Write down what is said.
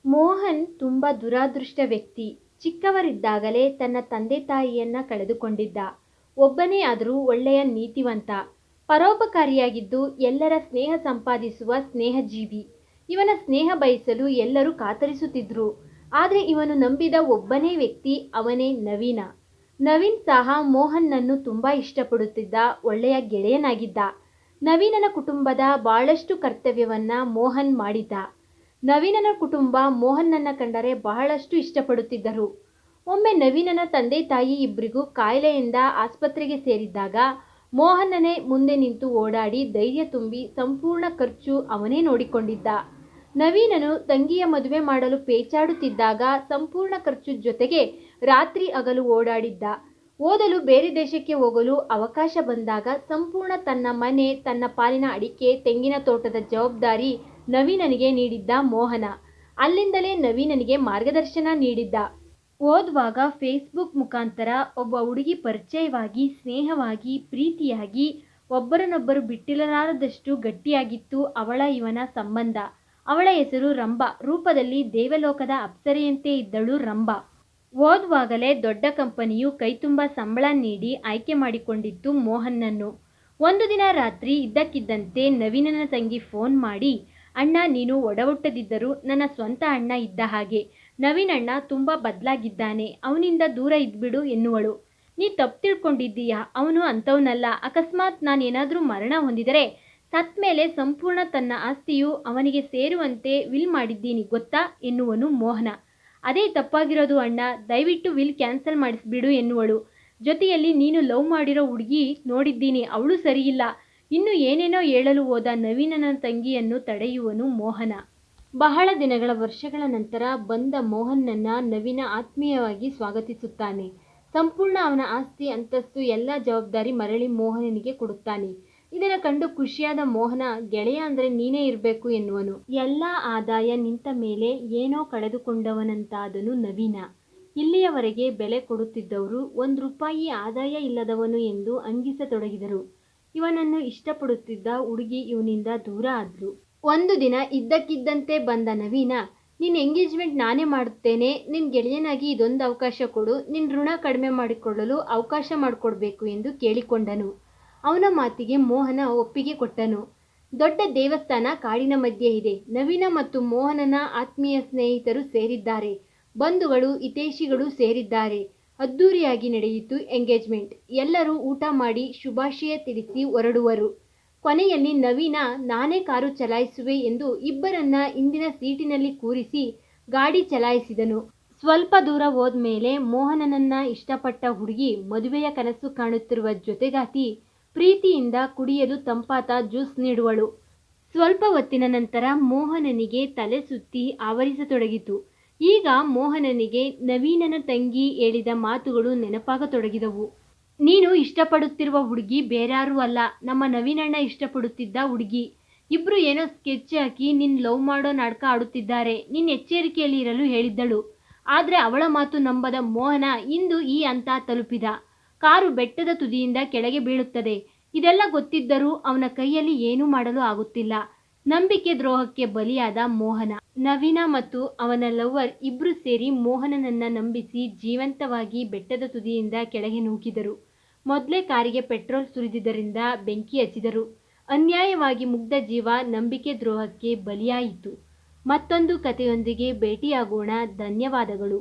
ಮೋಹನ್ ತುಂಬ ದುರಾದೃಷ್ಟ ವ್ಯಕ್ತಿ. ಚಿಕ್ಕವರಿದ್ದಾಗಲೇ ತನ್ನ ತಂದೆ ತಾಯಿಯನ್ನ ಕಳೆದುಕೊಂಡಿದ್ದ. ಒಬ್ಬನೇ ಆದರೂ ಒಳ್ಳೆಯ ನೀತಿವಂತ, ಪರೋಪಕಾರಿಯಾಗಿದ್ದು ಎಲ್ಲರ ಸ್ನೇಹ ಸಂಪಾದಿಸುವ ಸ್ನೇಹಜೀವಿ. ಇವನ ಸ್ನೇಹ ಬಯಸಲು ಎಲ್ಲರೂ ಕಾತರಿಸುತ್ತಿದ್ರು. ಆದರೆ ಇವನು ನಂಬಿದ ಒಬ್ಬನೇ ವ್ಯಕ್ತಿ, ಅವನೇ ನವೀನ. ನವೀನ್ ಸಹ ಮೋಹನ್ನನ್ನು ತುಂಬಾ ಇಷ್ಟಪಡುತ್ತಿದ್ದ ಒಳ್ಳೆಯ ಗೆಳೆಯನಾಗಿದ್ದ. ನವೀನನ ಕುಟುಂಬದ ಬಹಳಷ್ಟು ಕರ್ತವ್ಯವನ್ನ ಮೋಹನ್ ಮಾಡಿದ್ದ. ನವೀನನ ಕುಟುಂಬ ಮೋಹನ್ನನ್ನ ಕಂಡರೆ ಬಹಳಷ್ಟು ಇಷ್ಟಪಡುತ್ತಿದ್ದರು. ಒಮ್ಮೆ ನವೀನನ ತಂದೆ ತಾಯಿ ಇಬ್ಬರಿಗೂ ಕಾಯಿಲೆಯಿಂದ ಆಸ್ಪತ್ರೆಗೆ ಸೇರಿದ್ದಾಗ ಮೋಹನ್ನನೇ ಮುಂದೆ ನಿಂತು ಓಡಾಡಿ ಧೈರ್ಯ ತುಂಬಿ ಸಂಪೂರ್ಣ ಖರ್ಚು ಅವನೇ ನೋಡಿಕೊಂಡಿದ್ದ. ನವೀನನು ತಂಗಿಯ ಮದುವೆ ಮಾಡಲು ಪೇಚಾಡುತ್ತಿದ್ದಾಗ ಸಂಪೂರ್ಣ ಖರ್ಚು ಜೊತೆಗೆ ರಾತ್ರಿ ಹಗಲು ಓಡಾಡಿದ್ದ. ಓದಲು ಬೇರೆ ದೇಶಕ್ಕೆ ಹೋಗಲು ಅವಕಾಶ ಬಂದಾಗ ಸಂಪೂರ್ಣ ತನ್ನ ಮನೆ, ತನ್ನ ಪಾಲಿನ ಅಡಿಕೆ, ತೆಂಗಿನ ತೋಟದ ಜವಾಬ್ದಾರಿ ನವೀನನಿಗೆ ನೀಡಿದ್ದ ಮೋಹನ. ಅಲ್ಲಿಂದಲೇ ನವೀನನಿಗೆ ಮಾರ್ಗದರ್ಶನ ನೀಡಿದ್ದ. ಓದುವಾಗ ಫೇಸ್ಬುಕ್ ಮುಖಾಂತರ ಒಬ್ಬ ಹುಡುಗಿ ಪರಿಚಯವಾಗಿ ಸ್ನೇಹವಾಗಿ ಪ್ರೀತಿಯಾಗಿ ಒಬ್ಬರನ್ನೊಬ್ಬರು ಬಿಟ್ಟಿರಲಾರದಷ್ಟು ಗಟ್ಟಿಯಾಗಿತ್ತು ಅವಳ ಇವನ ಸಂಬಂಧ. ಅವಳ ಹೆಸರು ರಂಭಾ. ರೂಪದಲ್ಲಿ ದೇವಲೋಕದ ಅಪ್ಸರೆಯಂತೆ ಇದ್ದಳು ರಂಭಾ. ಓದುವಾಗಲೇ ದೊಡ್ಡ ಕಂಪನಿಯು ಕೈತುಂಬ ಸಂಬಳ ನೀಡಿ ಆಯ್ಕೆ ಮಾಡಿಕೊಂಡಿತ್ತು ಮೋಹನ್ನನ್ನು. ಒಂದು ದಿನ ರಾತ್ರಿ ಇದ್ದಕ್ಕಿದ್ದಂತೆ ನವೀನನ ತಂಗಿ ಫೋನ್ ಮಾಡಿ, ಅಣ್ಣ, ನೀನು ಒಡಹುಟ್ಟದಿದ್ದರೂ ನನ್ನ ಸ್ವಂತ ಅಣ್ಣ ಇದ್ದ ಹಾಗೆ. ನವೀನ್ ಅಣ್ಣ ತುಂಬ ಬದಲಾಗಿದ್ದಾನೆ, ಅವನಿಂದ ದೂರ ಇದ್ಬಿಡು ಎನ್ನುವಳು. ನೀ ತಪ್ಪು ತಿಳ್ಕೊಂಡಿದ್ದೀಯಾ, ಅವನು ಅಂಥವನಲ್ಲ. ಅಕಸ್ಮಾತ್ ನಾನೇನಾದರೂ ಮರಣ ಹೊಂದಿದರೆ ಸತ್ ಮೇಲೆ ಸಂಪೂರ್ಣ ತನ್ನ ಆಸ್ತಿಯು ಅವನಿಗೆ ಸೇರುವಂತೆ ವಿಲ್ ಮಾಡಿದ್ದೀನಿ ಗೊತ್ತಾ ಎನ್ನುವನು ಮೋಹನ. ಅದೇ ತಪ್ಪಾಗಿರೋದು ಅಣ್ಣ, ದಯವಿಟ್ಟು ವಿಲ್ ಕ್ಯಾನ್ಸಲ್ ಮಾಡಿಸ್ಬಿಡು ಎನ್ನುವಳು. ಜೊತೆಯಲ್ಲಿ ನೀನು ಲವ್ ಮಾಡಿರೋ ಹುಡುಗಿ ನೋಡಿದ್ದೀನಿ, ಅವಳು ಸರಿಯಿಲ್ಲ. ಇನ್ನು ಏನೇನೋ ಹೇಳಲು ಹೋದ ನವೀನನ ತಂಗಿಯನ್ನು ತಡೆಯುವನು ಮೋಹನ. ಬಹಳ ದಿನಗಳ ವರ್ಷಗಳ ನಂತರ ಬಂದ ಮೋಹನ್ನನ್ನ ನವೀನ ಆತ್ಮೀಯವಾಗಿ ಸ್ವಾಗತಿಸುತ್ತಾನೆ. ಸಂಪೂರ್ಣ ಅವನ ಆಸ್ತಿ ಅಂತಸ್ತು ಎಲ್ಲ ಜವಾಬ್ದಾರಿ ಮರಳಿ ಮೋಹನನಿಗೆ ಕೊಡುತ್ತಾನೆ. ಇದನ್ನ ಕಂಡು ಖುಷಿಯಾದ ಮೋಹನ, ಗೆಳೆಯ ಅಂದ್ರೆ ನೀನೇ ಇರಬೇಕು ಎನ್ನುವನು. ಎಲ್ಲ ಆದಾಯ ನಿಂತ ಮೇಲೆ ಏನೋ ಕಳೆದುಕೊಂಡವನಂತಾದನು ನವೀನ. ಇಲ್ಲಿಯವರೆಗೆ ಬೆಲೆ ಕೊಡುತ್ತಿದ್ದವರು ₹1 ಆದಾಯ ಇಲ್ಲದವನು ಎಂದು ಅಂಗಿಸತೊಡಗಿದರು. ಇವನನ್ನು ಇಷ್ಟಪಡುತ್ತಿದ್ದ ಹುಡುಗಿ ಇವನಿಂದ ದೂರ ಆದ್ಲು. ಒಂದು ದಿನ ಇದ್ದಕ್ಕಿದ್ದಂತೆ ಬಂದ ನವೀನ, ನಿನ್ನ ಎಂಗೇಜ್ಮೆಂಟ್ ನಾನೇ ಮಾಡುತ್ತೇನೆ, ನಿನ್ನ ಗೆಳೆಯನಾಗಿ ಇದೊಂದು ಅವಕಾಶ ಕೊಡು, ನಿನ್ನ ಋಣ ಕಡಿಮೆ ಮಾಡಿಕೊಳ್ಳಲು ಅವಕಾಶ ಮಾಡಿಕೊಡ್ಬೇಕು ಎಂದು ಕೇಳಿಕೊಂಡನು. ಅವನ ಮಾತಿಗೆ ಮೋಹನ ಒಪ್ಪಿಗೆ ಕೊಟ್ಟನು. ದೊಡ್ಡ ದೇವಸ್ಥಾನ ಕಾಡಿನ ಮಧ್ಯೆ ಇದೆ. ನವೀನ ಮತ್ತು ಮೋಹನನ ಆತ್ಮೀಯ ಸ್ನೇಹಿತರು ಸೇರಿದ್ದಾರೆ. ಬಂಧುಗಳು ಹಿತೈಷಿಗಳು ಸೇರಿದ್ದಾರೆ. ಅದ್ದೂರಿಯಾಗಿ ನಡೆಯಿತು ಎಂಗೇಜ್ಮೆಂಟ್. ಎಲ್ಲರೂ ಊಟ ಮಾಡಿ ಶುಭಾಶಯ ತಿಳಿಸಿ ಹೊರಡುವರು. ಕೊನೆಯಲ್ಲಿ ನವೀನ, ನಾನೇ ಕಾರು ಚಲಾಯಿಸುವೆ ಎಂದು ಇಬ್ಬರನ್ನ ಹಿಂದಿನ ಸೀಟಿನಲ್ಲಿ ಕೂರಿಸಿ ಗಾಡಿ ಚಲಾಯಿಸಿದನು. ಸ್ವಲ್ಪ ದೂರ ಹೋದ್ಮೇಲೆ ಮೋಹನನನ್ನ ಇಷ್ಟಪಟ್ಟ ಹುಡುಗಿ ಮದುವೆಯ ಕನಸು ಕಾಣುತ್ತಿರುವ ಜೊತೆಗಾತಿ ಪ್ರೀತಿಯಿಂದ ಕುಡಿಯಲು ತಂಪಾದ ಜ್ಯೂಸ್ ನೀಡುವಳು. ಸ್ವಲ್ಪ ಹೊತ್ತಿನ ನಂತರ ಮೋಹನನಿಗೆ ತಲೆ ಸುತ್ತಿ ಆವರಿಸತೊಡಗಿತು. ಈಗ ಮೋಹನನಿಗೆ ನವೀನನ ತಂಗಿ ಹೇಳಿದ ಮಾತುಗಳು ನೆನಪಾಗತೊಡಗಿದವು. ನೀನು ಇಷ್ಟಪಡುತ್ತಿರುವ ಹುಡುಗಿ ಬೇರ್ಯಾರೂ ಅಲ್ಲ, ನಮ್ಮ ನವೀನಣ್ಣ ಇಷ್ಟಪಡುತ್ತಿದ್ದ ಹುಡುಗಿ. ಇಬ್ರು ಏನೋ ಸ್ಕೆಚ್ ಹಾಕಿ ನಿನ್ನ ಲವ್ ಮಾಡೋ ನಾಟಕ ಆಡುತ್ತಿದ್ದಾರೆ. ನಿನ್ನ ಎಚ್ಚರಿಕೆಯಲ್ಲಿ ಇರಲು ಹೇಳಿದ್ದಳು. ಆದ್ರೆ ಅವಳ ಮಾತು ನಂಬದ ಮೋಹನ ಇಂದು ಈ ಹಂತ ತಲುಪಿದ. ಕಾರು ಬೆಟ್ಟದ ತುದಿಯಿಂದ ಕೆಳಗೆ ಬೀಳುತ್ತದೆ. ಇದೆಲ್ಲ ಗೊತ್ತಿದ್ದರೂ ಅವನ ಕೈಯಲ್ಲಿ ಏನೂ ಮಾಡಲು ಆಗುತ್ತಿಲ್ಲ. ನಂಬಿಕೆ ದ್ರೋಹಕ್ಕೆ ಬಲಿಯಾದ ಮೋಹನ. ನವೀನ ಮತ್ತು ಅವನ ಲವ್ವರ್ ಇಬ್ರು ಸೇರಿ ಮೋಹನನನ್ನ ನಂಬಿಸಿ ಜೀವಂತವಾಗಿ ಬೆಟ್ಟದ ತುದಿಯಿಂದ ಕೆಳಗೆ ನೂಕಿದರು. ಮೊದಲೇ ಕಾರಿಗೆ ಪೆಟ್ರೋಲ್ ಸುರಿದಿದ್ದರಿಂದ ಬೆಂಕಿ ಹಚ್ಚಿದರು. ಅನ್ಯಾಯವಾಗಿ ಮುಗ್ಧ ಜೀವ ನಂಬಿಕೆ ದ್ರೋಹಕ್ಕೆ ಬಲಿಯಾಯಿತು. ಮತ್ತೊಂದು ಕಥೆಯೊಂದಿಗೆ ಭೇಟಿಯಾಗೋಣ. ಧನ್ಯವಾದಗಳು.